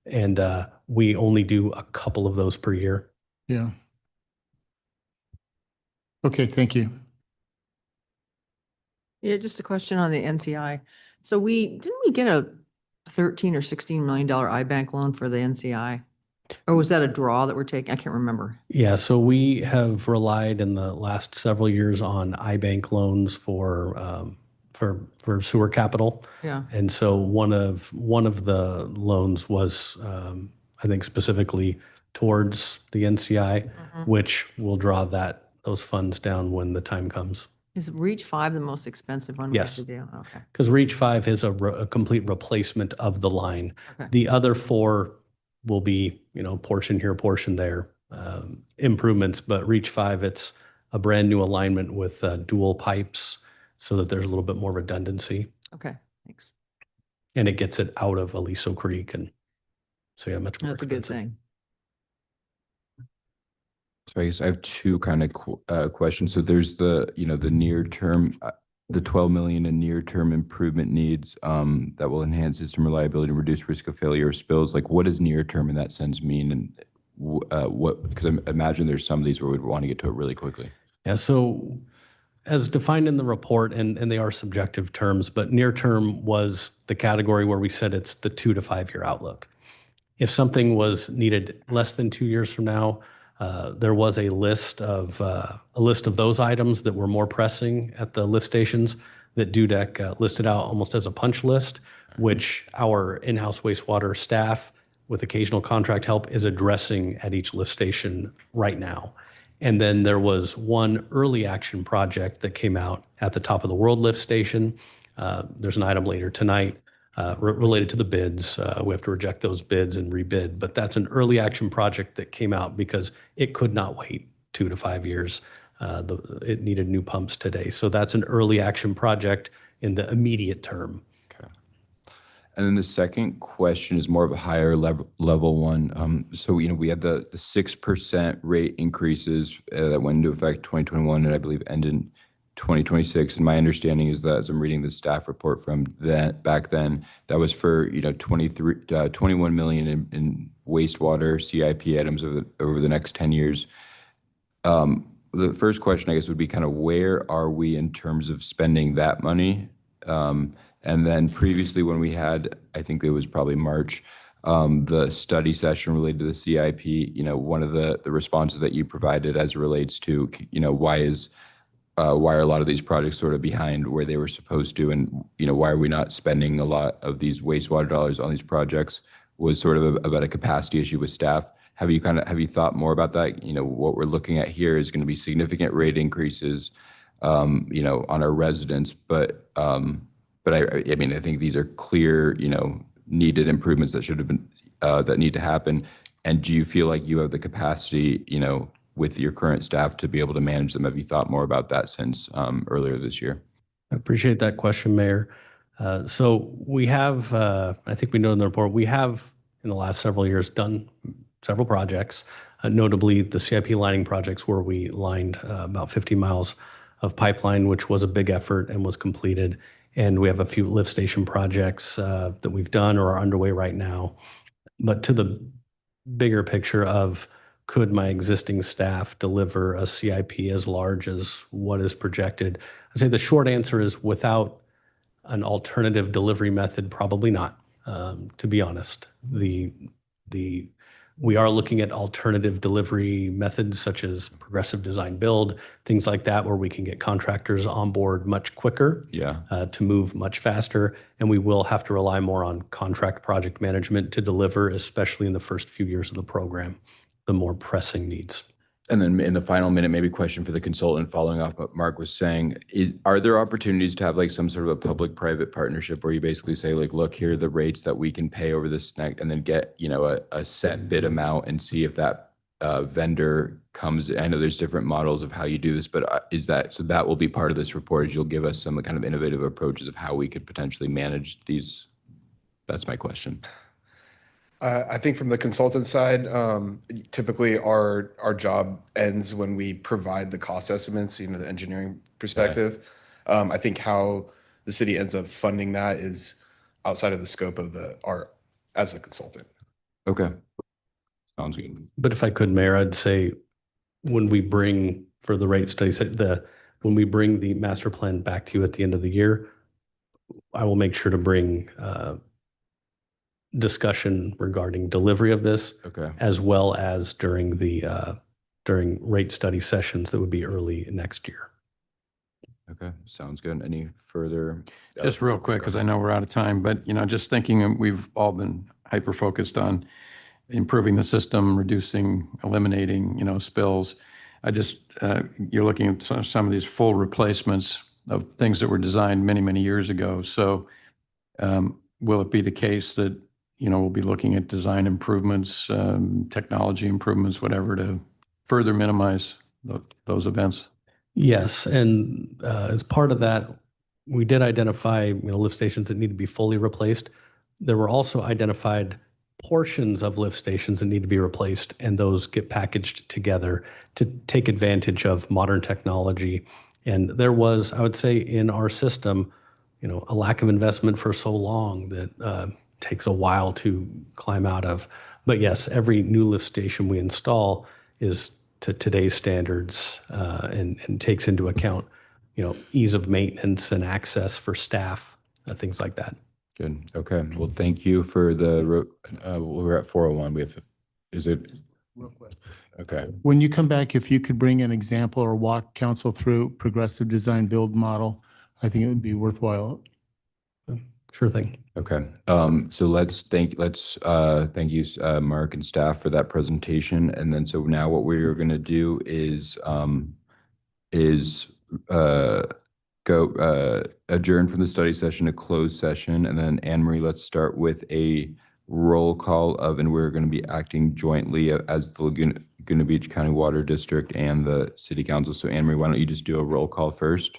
and we only do a couple of those per year. Yeah. Okay, thank you. Yeah, just a question on the NCI. So didn't we get a $13 or $16 million iBank loan for the NCI? Or was that a draw that we're taking? I can't remember. Yeah, so we have relied in the last several years on iBank loans for sewer capital. Yeah. And so one of the loans was, I think, specifically towards the NCI, which will draw those funds down when the time comes. Is Reach 5 the most expensive one? Yes. We have to do? Okay. Because Reach 5 is a complete replacement of the line. Okay. The other 4 will be, portion here, portion there, improvements. But Reach 5, it's a brand new alignment with dual pipes so that there's a little bit more redundancy. Okay, thanks. And it gets it out of Aliso Creek. And so, yeah, much more That's a good expensive. thing. So I guess I have two kind of questions. So there's the near term, the 12 million in near term improvement needs that will enhance system reliability and reduce risk of failure or spills. Like, what does near term in that sense mean? And because I imagine there's some of these where we'd want to get to it really quickly. Yeah, so as defined in the report, and they are subjective terms, but near term was the category where we said it's the 2 to 5 year outlook. If something was needed less than 2 years from now, there was a list of those items that were more pressing at the lift stations that DUDEC listed out almost as a punch list, which our in-house wastewater staff with occasional contract help is addressing at each lift station right now. And then there was one early action project that came out at the Top of the World lift station. There's an item later tonight related to the bids. We have to reject those bids and rebid, but that's an early action project that came out because it could not wait 2 to 5 years. It needed new pumps today. So that's an early action project in the immediate term. Okay. And then the second question is more of a higher level one. So, we had the 6% rate increases that went into effect 2021 and I believe ended 2026. And my understanding is that as I'm reading the staff report from back then, that was for 21 million in wastewater CIP items over the next 10 years. The first question, I guess, would be kind of where are we in terms of spending that money? And then previously when we had, I think it was probably March, the study session related to the CIP, one of the responses that you provided as it relates to, why are a lot of these projects sort of behind where they were supposed to, and why are we not spending a lot of these wastewater dollars on these projects was sort of about a capacity issue with staff. Have you thought more about that? What we're looking at here is going to be significant rate increases, on our residents, but I think these are clear, needed improvements that should have been that need to happen. And do you feel like you have the capacity, with your current staff to be able to manage them? Have you thought more about that since earlier this year? I appreciate that question, Mayor. So we have, I think we know in the report, we have in the last several years done several projects, notably the CIP lining projects where we lined about 50 miles of pipeline, which was a big effort and was completed. And we have a few lift station projects that we've done or are underway right now. But to the bigger picture of could my existing staff deliver a CIP as large as what is projected? I'd say the short answer is without an alternative delivery method, probably not, to be honest. We are looking at alternative delivery methods such as progressive design build, things like that, where we can get contractors on board much quicker to move much faster. And we will have to rely more on contract project management to deliver, especially in the first few years of the program, the more pressing needs. And then in the final minute, maybe a question for the consultant following off what Mark was saying. Are there opportunities to have like some sort of a public-private partnership where you basically say like, look, here are the rates that we can pay over this next, and then get, you know, a set bid amount and see if that vendor comes. I know there's different models of how you do this, but is that, so that will be part of this report, is you'll give us some kind of innovative approaches of how we could potentially manage these? That's my question. I think from the consultant side, typically our job ends when we provide the cost estimates, you know, the engineering perspective. I think how the city ends up funding that is outside of the scope of our as a consultant. Okay. Sounds good. But if I could, Mayor, I'd say when we bring, for the rate study, when we bring the master plan back to you at the end of the year, I will make sure to bring discussion regarding delivery of this, as well as during the during rate study sessions that would be early next year. Okay, sounds good. Any further? Just real quick, because I know we're out of time, but, you know, just thinking, we've all been hyper-focused on improving the system, reducing, eliminating, you know, spills. You're looking at some of these full replacements of things that were designed many, many years ago. So will it be the case that, you know, we'll be looking at design improvements, technology improvements, whatever, to further minimize those events? Yes, and as part of that, we did identify, you know, lift stations that need to be fully replaced. There were also identified portions of lift stations that need to be replaced, and those get packaged together to take advantage of modern technology. And there was, I would say, in our system, you know, a lack of investment for so long that takes a while to climb out of. But yes, every new lift station we install is to today's standards and takes into account, you know, ease of maintenance and access for staff, things like that. Good. Okay. Well, thank you for the, we're at 4:01. Is it? Okay. When you come back, if you could bring an example or walk council through progressive design build model, I think it would be worthwhile. Sure thing. Okay. So let's thank you, Mark and staff, for that presentation. And then, so now what we're going to do is go adjourn from the study session to closed session. And then Anne Marie, let's start with a roll call of, and we're going to be acting jointly as the Laguna Beach County Water District and the City Council. So Anne Marie, why don't you just do a roll call first?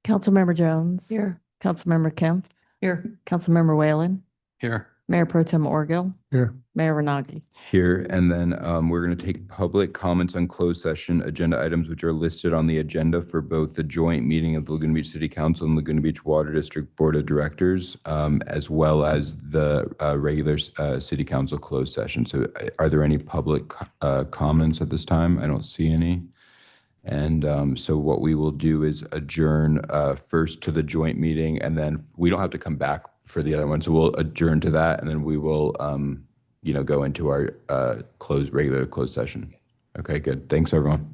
Councilmember Jones. Here. Councilmember Kemp. Here. Councilmember Whalen. Here. Mayor Pro Tem Orgill. Here. Mayor Renagi. Here, and then we're going to take public comments on closed session agenda items, which are listed on the agenda for both the joint meeting of the Laguna Beach City Council and Laguna Beach Water District Board of Directors, as well as the regular City Council closed session. So are there any public comments at this time? I don't see any. And so what we will do is adjourn first to the joint meeting, and then we don't have to come back for the other one. So we'll adjourn to that, and then we will, you know, go into our regular closed session. Okay, good. Thanks, everyone.